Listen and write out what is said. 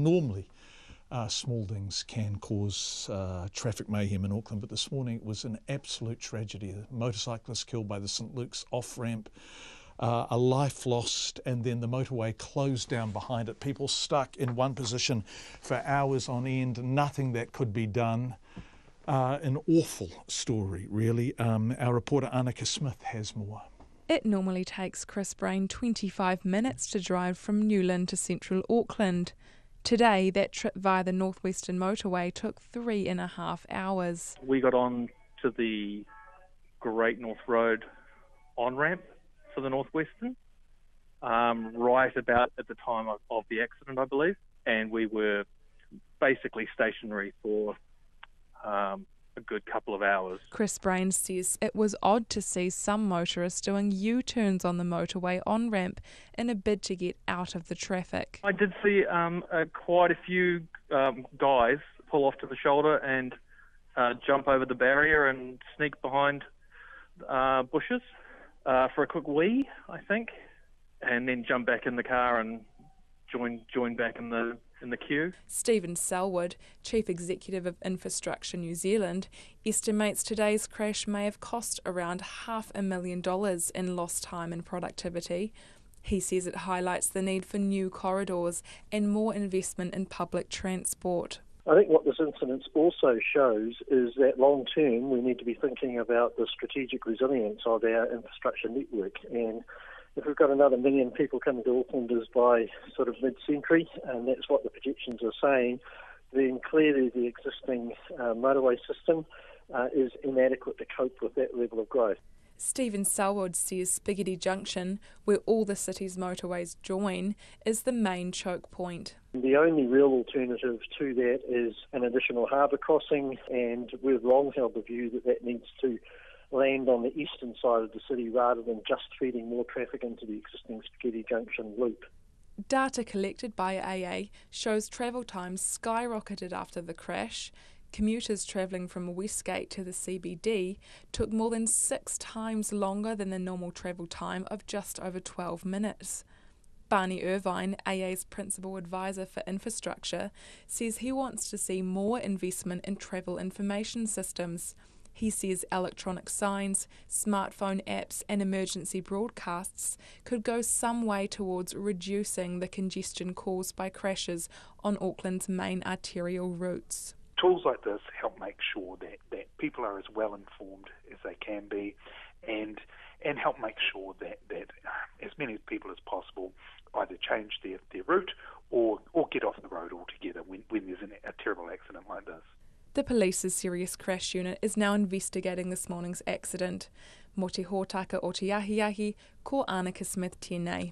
normally small things can cause traffic mayhem in Auckland, but this morning it was an absolute tragedy. A motorcyclist killed by the St Luke's off-ramp, a life lost, and then the motorway closed down behind it. People stuck in one position for hours on end, nothing that could be done. An awful story, really. Our reporter Annika Smith has more. It normally takes Chris Brain 25 minutes to drive from Newland to central Auckland. Today, that trip via the northwestern motorway took 3.5 hours. We got on to the Great North Road on-ramp for the northwestern, right about at the time of the accident, I believe, and we were basically stationary for a good couple of hours. Chris Brain says it was odd to see some motorists doing U-turns on the motorway on-ramp in a bid to get out of the traffic. I did see quite a few guys pull off to the shoulder and jump over the barrier and sneak behind bushes for a quick wee, I think, and then jump back in the car and join back in the queue. Stephen Selwood, Chief Executive of Infrastructure New Zealand, estimates today's crash may have cost around $500,000 in lost time and productivity. He says it highlights the need for new corridors and more investment in public transport. I think what this incident also shows is that long term we need to be thinking about the strategic resilience of our infrastructure network, and if we've got another 1 million people coming to Aucklanders by sort of mid-century, and that's what the projections are saying, then clearly the existing motorway system is inadequate to cope with that level of growth. Stephen Selwood says Spaghetti Junction, where all the city's motorways join, is the main choke point. The only real alternative to that is an additional harbour crossing, and we've long held the view that that needs to land on the eastern side of the city rather than just feeding more traffic into the existing Spaghetti Junction loop. Data collected by AA shows travel times skyrocketed after the crash. Commuters travelling from Westgate to the CBD took more than 6 times longer than the normal travel time of just over 12 minutes. Barney Irvine, AA's principal advisor for infrastructure, says he wants to see more investment in travel information systems. He says electronic signs, smartphone apps and emergency broadcasts could go some way towards reducing the congestion caused by crashes on Auckland's main arterial routes. Tools like this help make sure that people are as well informed as they can be, and help make sure that as many people as possible either change their route or get off the road altogether when there's a terrible accident like this. The police's serious crash unit is now investigating this morning's accident. Mō te hōtaka o te ahiahi, ko Annika Smith tēnei.